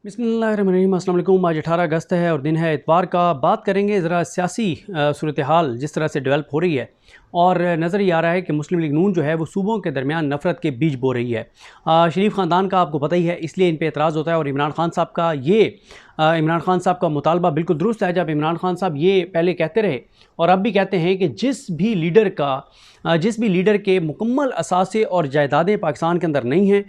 बिस्मिल्लाहिर्रहमानिर्रहीम। अस्सलाम वालेकुम। आज 18 अगस्त है और दिन है इतवार का। बात करेंगे ज़रा सियासी सूरत हाल जिस तरह से डेवलप हो रही है और नज़र ये आ रहा है कि मुस्लिम लीग नून जो है वो सूबों के दरमियान नफ़रत के बीज बो रही है। शरीफ ख़ानदान का आपको पता ही है, इसलिए इन पर एतराज़ होता है। और इमरान खान साहब का इमरान खान साहब का मुतालबा बिल्कुल दुरुस्त है। जब इमरान खान साहब ये पहले कहते रहे और अब भी कहते हैं कि जिस भी लीडर के मुकम्मल असासे और जायदादें पाकिस्तान के अंदर नहीं हैं,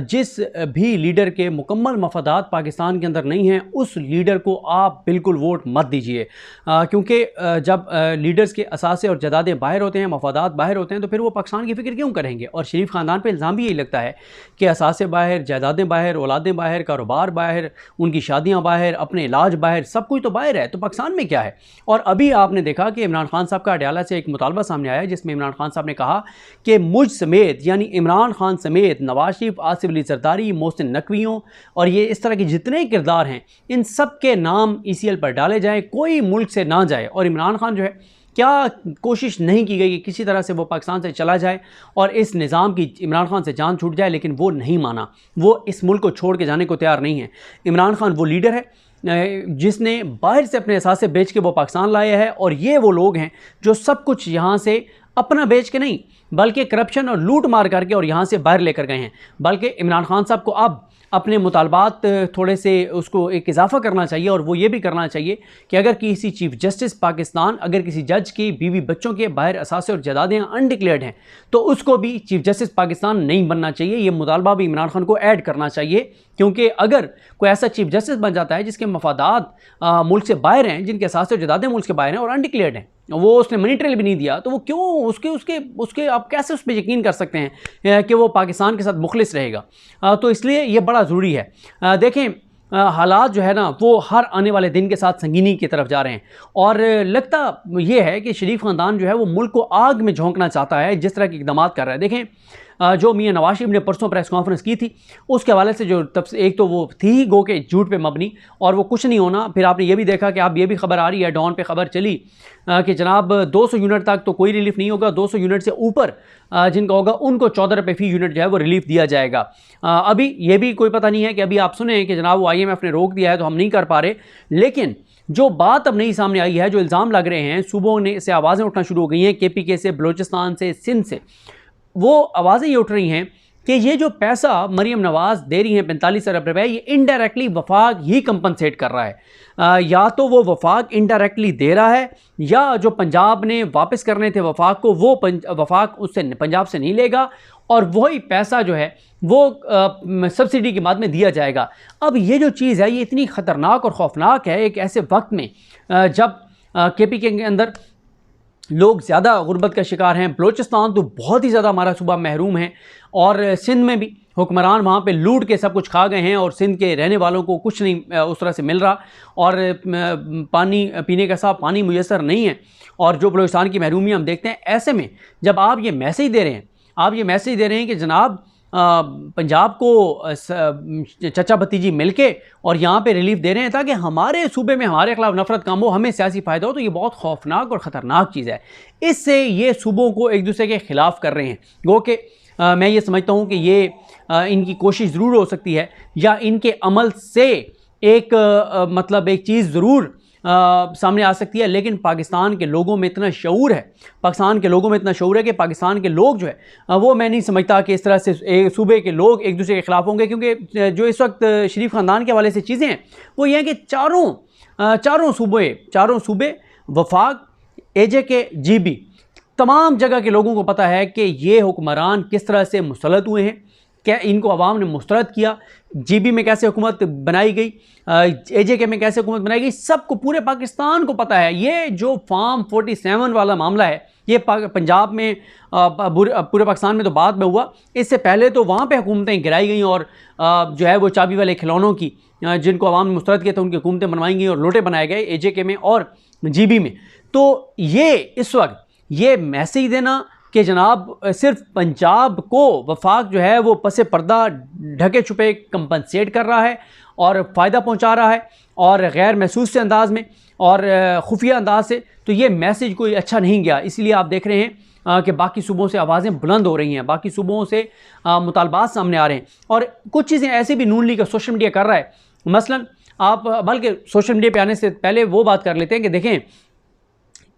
जिस भी लीडर के मुकम्मल मफादात पाकिस्तान के अंदर नहीं हैं, उस लीडर को आप बिल्कुल वोट मत दीजिए। क्योंकि जब लीडर्स के असासे और जायदादें बाहर होते हैं, मफादात बाहर होते हैं, तो फिर वो पाकिस्तान की फ़िक्र क्यों करेंगे। और शरीफ ख़ानदान पर इल्ज़ाम भी यही लगता है कि असासे बाहर, जायदादें बाहर, औलादें बाहर, कारोबार बाहर, उनकी शादियाँ बाहर, अपने इलाज बाहर, सब कुछ तो बाहर है, तो पाकिस्तान में क्या है। और अभी आपने देखा कि इमरान खान साहब का अडयाला से एक मुतालबा सामने आया जिसमें इमरान खान साहब ने कहा कि मुझ समेत, यानी इमरान खान समेत, नवाज शरीफ, आसिफ अली जरदारी, मोहसिन नकवियों और ये इस तरह के जितने किरदार हैं, इन सब के नाम ECL पर डाले जाएँ, कोई मुल्क से ना जाए। और इमरान खान जो है, क्या कोशिश नहीं की गई कि किसी तरह से वो पाकिस्तान से चला जाए और इस निज़ाम की इमरान खान से जान छूट जाए, लेकिन वो नहीं माना। वो इस मुल्क को छोड़ के जाने को तैयार नहीं है। इमरान खान वो लीडर है जिसने बाहर से अपने असासे बेच के वो पाकिस्तान लाया है। और ये वो लोग हैं जो सब कुछ यहाँ से अपना बेच के नहीं, बल्कि करप्शन और लूट मार करके और यहाँ से बाहर लेकर गए हैं। बल्कि इमरान खान साहब को अब अपने मुतालबात थोड़े से उसको एक इजाफ़ा करना चाहिए। और वो ये भी करना चाहिए कि अगर किसी चीफ़ जस्टिस पाकिस्तान, अगर किसी जज की बीवी बच्चों के बाहर असासे और जायदादें अनडिक्लेयर्ड हैं, तो उसको भी चीफ़ जस्टिस पाकिस्तान नहीं बनना चाहिए। ये मुतालबा भी इमरान खान को ऐड करना चाहिए। क्योंकि अगर कोई ऐसा चीफ़ जस्टिस बन जाता है जिसके मफादात मुल्क से बाहर हैं, जिनके असासे और जायदादें मुल्क से बाहर हैं और अनडिक्लेयर्ड हैं, वो उसने मनी ट्रेल भी नहीं दिया, तो वो क्यों उसके आप कैसे उस पर यकीन कर सकते हैं कि वो पाकिस्तान के साथ मुखलिस रहेगा। तो इसलिए ये बड़ा ज़रूरी है। देखें, हालात जो है ना, वो हर आने वाले दिन के साथ संगीनी की तरफ जा रहे हैं। और लगता ये है कि शरीफ ख़ानदान जो है वो मुल्क को आग में झोंकना चाहता है जिस तरह के इक़दाम कर रहा है। देखें, जो मियां नवाज शरीफ ने परसों प्रेस कॉन्फ्रेंस की थी, उसके हवाले से जो तब से एक तो वो थी ही गो के झूठ पे मबनी और वो कुछ नहीं होना। फिर आपने ये भी देखा कि अब ये भी खबर आ रही है, डॉन पे खबर चली कि जनाब 200 यूनिट तक तो कोई रिलीफ नहीं होगा, 200 यूनिट से ऊपर जिनका होगा उनको 14 रुपये फ़ी यूनिट जो है वो रिलीफ दिया जाएगा। अभी ये भी कोई पता नहीं है कि अभी आप सुने कि जनाब वो IMF ने रोक दिया है तो हम नहीं कर पा रहे। लेकिन जो बात अब नई सामने आई है, जो इल्ज़ाम लग रहे हैं, सूबों ने से आवाज़ें उठना शुरू हो गई हैं, KPK से, बलूचिस्तान से, सिंध से, वो आवाज़ें ये उठ रही हैं कि ये जो पैसा मरीम नवाज़ दे रही हैं 45 अरब रुपये, ये इनडायरेक्टली वफाक ही कंपनसेट कर रहा है। या तो वो वफाक इनडायरेक्टली दे रहा है, या जो पंजाब ने वापस करने थे वफाक को, वो वफाक उससे पंजाब से नहीं लेगा और वही पैसा जो है वो सब्सिडी के बाद में दिया जाएगा। अब ये जो चीज़ है ये इतनी ख़तरनाक और ख़ौफनाक है एक ऐसे वक्त में जब KPK के अंदर लोग ज़्यादा गुर्बत का शिकार हैं। बलूचिस्तान तो बहुत ही ज़्यादा हमारा सूबा महरूम है और सिंध में भी हुक्मरान वहाँ पे लूट के सब कुछ खा गए हैं और सिंध के रहने वालों को कुछ नहीं उस तरह से मिल रहा और पानी पीने का साफ पानी मुयसर नहीं है। और जो बलूचिस्तान की महरूमी हम देखते हैं, ऐसे में जब आप ये मैसेज दे रहे हैं कि जनाब पंजाब को चचा भतीजी मिलके और यहाँ पे रिलीफ दे रहे हैं ताकि हमारे सूबे में हमारे खिलाफ नफरत कम हो, हमें सियासी फ़ायदा हो, तो ये बहुत खौफनाक और ख़तरनाक चीज़ है। इससे ये सूबों को एक दूसरे के ख़िलाफ़ कर रहे हैं। गो कि मैं ये समझता हूँ कि ये इनकी कोशिश ज़रूर हो सकती है, या इनके अमल से एक मतलब एक चीज़ ज़रूर सामने आ सकती है। लेकिन पाकिस्तान के लोगों में इतना शऊर है, कि पाकिस्तान के लोग जो है वो, मैं नहीं समझता कि इस तरह से सूबे के लोग एक दूसरे के ख़िलाफ़ होंगे। क्योंकि जो इस वक्त शरीफ ख़ानदान के हवाले से चीज़ें हैं वो ये हैं कि चारों सूबे वफाक, AJK, GB, तमाम जगह के लोगों को पता है कि ये हुक्मरान किस तरह से मुसल्लत हुए हैं, क्या इनको अवाम ने मुस्तरद किया, GB में कैसे हुकूमत बनाई गई, AJK में कैसे हुकूमत बनाई गई, सबको, पूरे पाकिस्तान को पता है। ये जो फार्म 47 वाला मामला है, ये पंजाब में पूरे पाकिस्तान में तो बाद में हुआ, इससे पहले तो वहाँ पे हुकूमतें गिराई गई और जो है वो चाबी वाले खिलौनों की जिनको अवाम ने मुस्तरद किया था उनकी हुकूमतें बनवाई गई और लोटे बनाए गए AJK में और GB में। तो ये इस वक्त ये मैसेज देना कि जनाब सिर्फ पंजाब को वफाक जो है वो पसे पर्दा ढके छुपे कंपनसेट कर रहा है और फ़ायदा पहुंचा रहा है और गैर महसूस से अंदाज में और खुफिया अंदाज से, तो ये मैसेज कोई अच्छा नहीं गया। इसलिए आप देख रहे हैं कि बाकी सूबों से आवाज़ें बुलंद हो रही हैं, बाकी सूबों से मुतालबात सामने आ रहे हैं। और कुछ चीज़ें ऐसी भी नून लीग का सोशल मीडिया कर रहा है। मसलन आप बल्कि सोशल मीडिया पे आने से पहले वो बात कर लेते हैं कि देखें,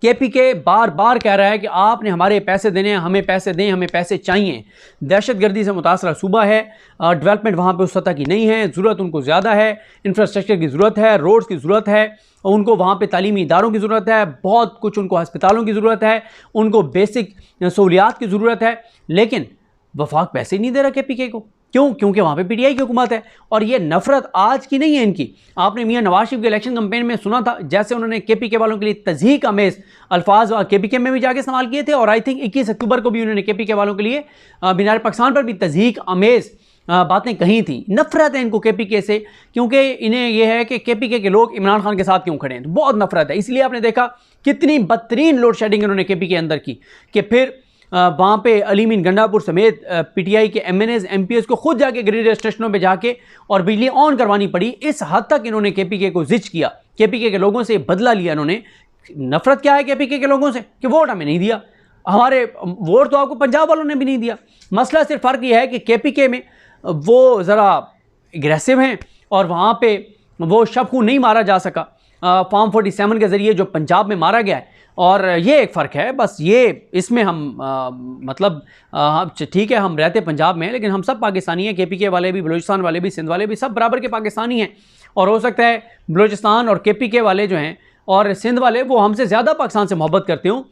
केपीके बार बार कह रहा है कि आपने हमारे पैसे देने हैं, हमें पैसे दें, हमें पैसे चाहिए। दहशतगर्दी से मुतासरा सूबा है, डेवलपमेंट वहाँ पे उस सतह की नहीं है, ज़रूरत उनको ज़्यादा है, इंफ्रास्ट्रक्चर की ज़रूरत है, रोड्स की ज़रूरत है, उनको वहाँ पे तालीमी इदारों की ज़रूरत है, बहुत कुछ उनको अस्पतालों की ज़रूरत है, उनको बेसिक सहूलियात की ज़रूरत है। लेकिन वफाक पैसे ही नहीं दे रहा केपीके को। क्यों? क्योंकि वहाँ पे पीटीआई की हुकूमत है। और ये नफरत आज की नहीं है इनकी। आपने मियां नवाज शरीफ के इलेक्शन कैंपेन में सुना था, जैसे उन्होंने केपीके वालों के लिए तज़हीक आमेज़ अल्फाज केपीके में भी जाके इस्तेमाल किए थे, और आई थिंक 21 अक्टूबर को भी उन्होंने केपीके वालों के लिए मीनार पाकिस्तान पर भी तज़हीक आमेज़ बातें कही थी। नफरत है इनको केपीके से, क्योंकि इन्हें यह है कि केपीके के लोग इमरान खान के साथ क्यों खड़े हैं, तो बहुत नफरत है। इसलिए आपने देखा कितनी बदतरीन लोड शेडिंग इन्होंने केपीके के अंदर की कि फिर वहाँ पे अलीमीन गंडापुर समेत पीटीआई के एमएनएस एमपीएस को खुद जाके ग्रिड स्टेशनों पे जाके और बिजली ऑन करवानी पड़ी। इस हद तक इन्होंने केपीके को जिच किया, केपीके के लोगों से बदला लिया इन्होंने। नफरत क्या है केपीके के लोगों से कि वोट हमें नहीं दिया, हमारे वोट तो आपको पंजाब वालों ने भी नहीं दिया। मसला सिर्फ फ़र्क यह है कि केपीके में वो ज़रा एग्रेसिव हैं और वहाँ पे वो शब खून नहीं मारा जा सका फॉर्म 47 के ज़रिए जो पंजाब में मारा गया है। और ये एक फ़र्क है बस, ये इसमें हम मतलब ठीक है हम रहते पंजाब में, लेकिन हम सब पाकिस्तानी हैं। केपीके वाले भी, बलूचिस्तान वाले भी, सिंध वाले भी, सब बराबर के पाकिस्तानी हैं। और हो सकता है बलूचिस्तान और केपीके वाले जो हैं और सिंध वाले वो हमसे ज़्यादा पाकिस्तान से मोहब्बत करते हों,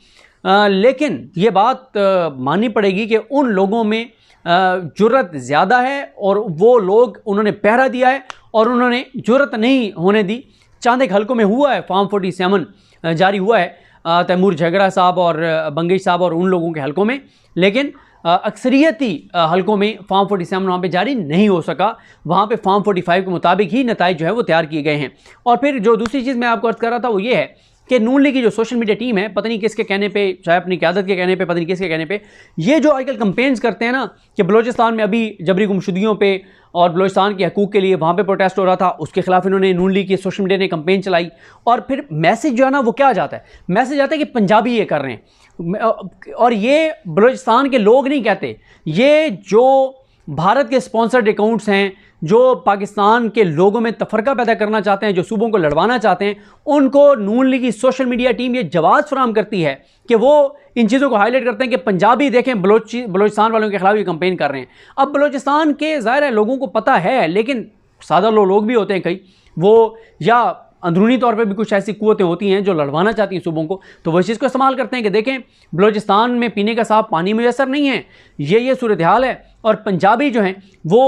लेकिन ये बात माननी पड़ेगी कि उन लोगों में जुर्रत ज़्यादा है और वो लोग उन्होंने पहरा दिया है और उन्होंने जुर्रत नहीं होने दी। चांद एक हलकों में हुआ है फॉर्म 47 जारी हुआ है तैमूर झगड़ा साहब और बंगेश साहब और उन लोगों के हलकों में, लेकिन अक्सरियती हलकों में फॉर्म 47 वहाँ पे जारी नहीं हो सका। वहाँ पे फॉर्म 45 के मुताबिक ही नताइज जो है वो तैयार किए गए हैं। और फिर जो दूसरी चीज़ मैं आपको अर्ज़ कर रहा था वो ये है कि नून लीग की जो सोशल मीडिया टीम है, पता नहीं किसके कहने पे, चाहे अपनी क़यादत के कहने पे, पता नहीं किसके कहने पे, ये जो आजकल कंपेन्स करते हैं ना कि बलूचिस्तान में अभी जबरी गुमशुदगियों पे और बलूचिस्तान के हकूक़ के लिए वहाँ पे प्रोटेस्ट हो रहा था, उसके खिलाफ इन्होंने नून लीग की सोशल मीडिया ने कंपेन चलाई। और फिर मैसेज जो है ना वो क्या जाता है, मैसेज आता है कि पंजाबी ये कर रहे हैं। और ये बलूचिस्तान के लोग नहीं कहते, ये जो भारत के स्पॉन्सर्ड अकाउंट्स हैं, जो पाकिस्तान के लोगों में तफरका पैदा करना चाहते हैं, जो सूबों को लड़वाना चाहते हैं, उनको नून लीग की सोशल मीडिया टीम ये जवाब फराहम करती है कि वो इन चीज़ों को हाईलाइट करते हैं कि पंजाबी देखें बलूचिस्तान वालों के खिलाफ ये कंपेन कर रहे हैं। अब बलूचिस्तान के ज़ाहिर है लोगों को पता है, लेकिन सादा लोग भी होते हैं कई, वो या अंदरूनी तौर पे भी कुछ ऐसी कुव्वतें होती हैं जो लड़वाना चाहती हैं सूबों को, तो वो इस चीज़ को इस्तेमाल करते हैं कि देखें बलूचिस्तान में पीने का साफ पानी मुयसर नहीं है, ये सूरत हाल है, और पंजाबी जो हैं वो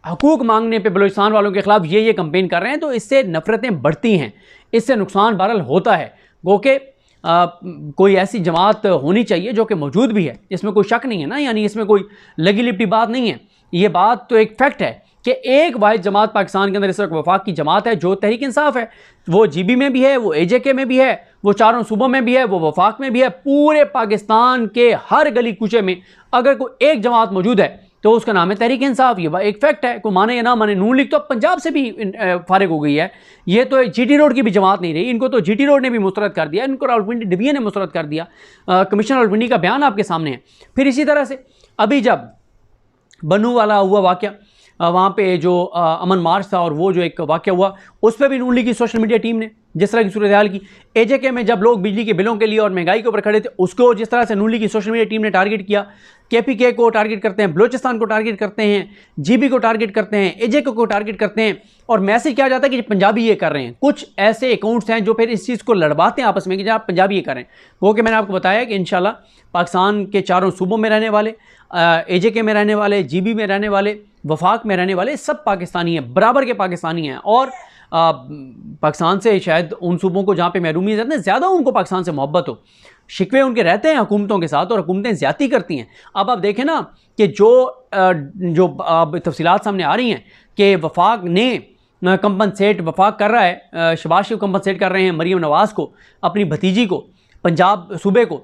हकूक़ मांगने पे बलूचिस्तान वालों के ख़िलाफ़ ये कंपेन कर रहे हैं। तो इससे नफ़रतें बढ़ती हैं, इससे नुकसान बहरहाल होता है। गो के कोई ऐसी जमात होनी चाहिए जो कि मौजूद भी है, इसमें कोई शक नहीं है ना, यानी इसमें कोई लगी लिपटी बात नहीं है। ये बात तो एक फैक्ट है कि एक वाहिद जमात पाकिस्तान के अंदर इस वक्त वफाक की जमात है जो तहरीक इंसाफ है। वो जीबी में भी है, वो एजेके में भी है, वो चारों सूबों में भी है, वो वफाक में भी है। पूरे पाकिस्तान के हर गली कूचे में अगर कोई एक जमात मौजूद है तो उसका नाम है तहरीक इंसाफ। ये एक फैक्ट है, को माने या ना माने। नून लीग तो अब पंजाब से भी फारिग हो गई है, ये तो जीटी रोड की भी जमात नहीं रही, इनको तो जीटी रोड ने भी मुस्तरद कर दिया, इनको रावलपिंडी डिवीजन ने मुस्तरद कर दिया। कमिश्नर रावलपिंडी का बयान आपके सामने है। फिर इसी तरह से अभी जब बनू वाला हुआ वाक़या, वहाँ पे जो अमन मार्च था और वो जो एक वाक़या हुआ, उस पर भी नून लीग की सोशल मीडिया टीम ने जिस तरह की सूरत हाल की, एजेके में जब लोग बिजली के बिलों के लिए और महंगाई के ऊपर खड़े थे, उसको जिस तरह से नून लीग की सोशल मीडिया टीम ने टारगेट किया, केपीके को टारगेट करते हैं, बलूचिस्तान को टारगेट करते हैं, जीबी को टारगेट करते हैं, एजेके को टारगेट करते हैं, और मैसेज क्या जाता है कि पंजाबी ये कर रहे हैं। कुछ ऐसे अकाउंट्स हैं जो फिर इस चीज़ को लड़वाते हैं आपस में कि जब पंजाबी ये कर रहे हैं। वो कि मैंने आपको बताया कि इंशाल्लाह पाकिस्तान के चारों सूबों में रहने वाले, एजेके में रहने वाले, जीबी में रहने वाले, वफाक में रहने वाले, सब पाकिस्तानी हैं, बराबर के पाकिस्तानी हैं। और पाकिस्तान से शायद उन सूबों को जहाँ पे महरूमी ज़्यादा उनको पाकिस्तान से मोहब्बत हो, शिकवे उनके रहते हैं हुकूमतों के साथ और हुकूमतें ज़्यादती करती हैं। अब आप देखें ना कि जो तफसीलात सामने आ रही हैं कि वफाक ने कंपनसेट वफाक कर रहा है, शहबाज शरीफ कंपनसेट कर रहे हैं मरीम नवाज़ को, अपनी भतीजी को, पंजाब सूबे को,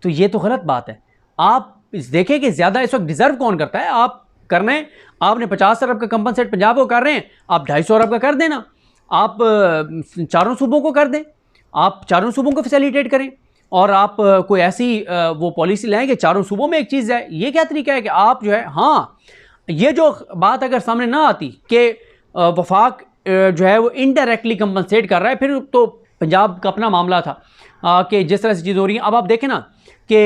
तो ये तो गलत बात है। आप देखें कि ज़्यादा इस वक्त डिज़र्व कौन करता है। आप करना है, आपने 50 अरब का कंपनसेट पंजाब को कर रहे हैं, आप 250 अरब का कर देना, आप चारों सूबों को कर दें, आप चारों सूबों को फैसिलिटेट करें। और आप कोई ऐसी वो पॉलिसी लाएं कि चारों सूबों में एक चीज़ है। ये क्या तरीका है कि आप जो है, हाँ, ये जो बात अगर सामने ना आती कि वफाक जो है वो इनडायरेक्टली कंपनसेट कर रहा है, फिर तो पंजाब का अपना मामला था कि जिस तरह से चीज़ हो रही है। अब आप देखें ना कि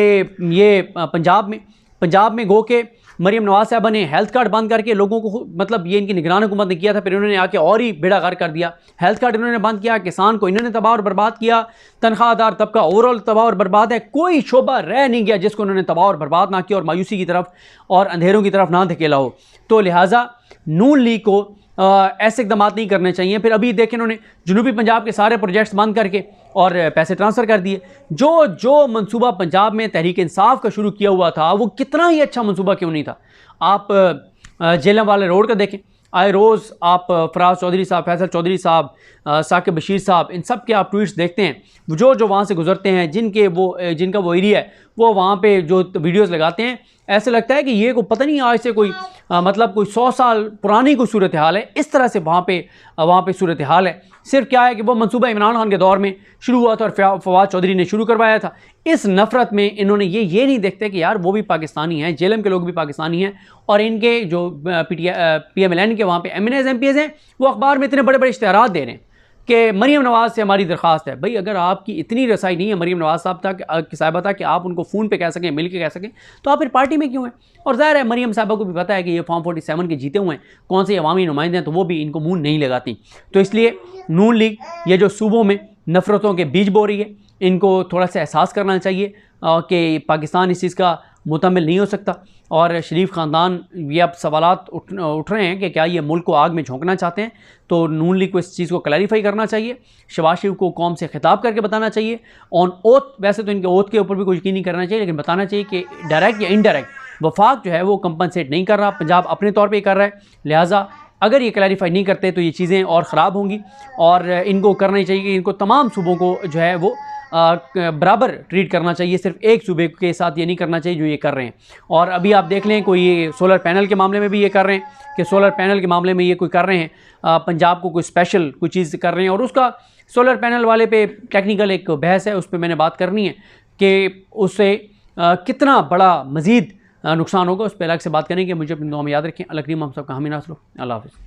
ये पंजाब में गो के मरीम नवाज साहबा ने हेल्थ कार्ड बंद करके लोगों को, मतलब ये इनकी निगरान हुकूमत ने किया था, फिर इन्होंने आके और ही बेड़ा गर्क कर दिया। हेल्थ कार्ड इन्होंने बंद किया, किसान को इन्होंने तबाह और बर्बाद किया, तनख्वाहदार तबका ओवरऑल तबाह और बर्बाद है। कोई शोबा रह नहीं गया जिसको उन्होंने तबाह और बर्बाद ना किया और मायूसी की तरफ और अंधेरों की तरफ ना धकेला हो। तो लिहाजा नून लीग को ऐसे इकदाम नहीं करने चाहिए। फिर अभी देखें इन्होंने जनूबी पंजाब के सारे प्रोजेक्ट्स बंद करके और पैसे ट्रांसफ़र कर दिए। जो मंसूबा पंजाब में तहरीक इंसाफ का शुरू किया हुआ था, वो कितना ही अच्छा मंसूबा क्यों नहीं था। आप जेलम वाले रोड का देखें, आए रोज़ आप फराज चौधरी साहब, फैसल चौधरी साहब, साकिब बशीर साहब, इन सब के आप ट्वीट्स देखते हैं, जो वहाँ से गुजरते हैं, जिनका वो एरिया है, वो वहाँ पे जो वीडियोस लगाते हैं, ऐसे लगता है कि ये को पता नहीं आज से कोई मतलब कोई 100 साल पुरानी कोई सूरत हाल है। इस तरह से वहाँ पे सूरत हाल है। सिर्फ क्या है कि वो मंसूबा इमरान खान के दौर में शुरू हुआ था और फवाद चौधरी ने शुरू करवाया था। इस नफ़रत में इन्होंने ये नहीं देखते कि यार वो भी पाकिस्तानी हैं, जेलम के लोग भी पाकिस्तानी हैं, और इनके जो PMLN के वहाँ पे MNAs MPs हैं, वो अखबार में इतने बड़े बड़े इश्तिहारात दे रहे हैं कि मरीम नवाज़ से हमारी दरख्वास्त है। भाई अगर आपकी इतनी रसाई नहीं है मरीम नवाज़ साहब तक साहिबा था कि आप उनको फ़ोन पे कह सकें, मिल के कह सकें, तो आप फिर पार्टी में क्यों हैं। और ज़ाहिर है मरीम साहबा को भी पता है कि ये फॉर्म 47 के जीते हुए हैं, कौन से अवामी नुमाइंदे हैं, तो वो भी इनको मुँह नहीं लगाती। तो इसलिए नून लीग ये जो सूबों में नफ़रतों के बीज बो रही है, इनको थोड़ा सा एहसास करना चाहिए कि पाकिस्तान इस चीज़ का मुतमिल नहीं हो सकता। और शरीफ ख़ानदान ये अब सवालात उठ रहे हैं कि क्या ये मुल्क को आग में झोंकना चाहते हैं। तो नून लीग को इस चीज़ को क्लैरिफाई करना चाहिए, शहबाज शरीफ को कौम से खिताब करके बताना चाहिए ऑन ओथ। वैसे तो इनके ओथ के ऊपर भी कोई यकीन नहीं करना चाहिए, लेकिन बताना चाहिए कि डायरेक्ट या इनडायरेक्ट वफाक जो है वो कंपनसेट नहीं कर रहा, पंजाब अपने तौर पर कर रहा है। लिहाजा अगर ये क्लैरिफाई नहीं करते तो ये चीज़ें और ख़राब होंगी, और इनको करना चाहिए कि इनको तमाम सूबों को जो है वो बराबर ट्रीट करना चाहिए। सिर्फ एक सूबे के साथ ये नहीं करना चाहिए जो ये कर रहे हैं। और अभी आप देख लें, कोई ये सोलर पैनल के मामले में भी ये कर रहे हैं कि सोलर पैनल के मामले में ये कोई कर रहे हैं, पंजाब को कोई स्पेशल कोई चीज़ कर रहे हैं, और उसका सोलर पैनल वाले पे टेक्निकल एक बहस है, उस पर मैंने बात करनी है कि उससे कितना बड़ा मज़ीद नुकसान होगा, उस पर अलग से बात करेंगे। मुझे अपनी दुआ में याद रखें। अल्लाह करीम हम सब का हामी नासरो। अल्लाह हाफ़िज़।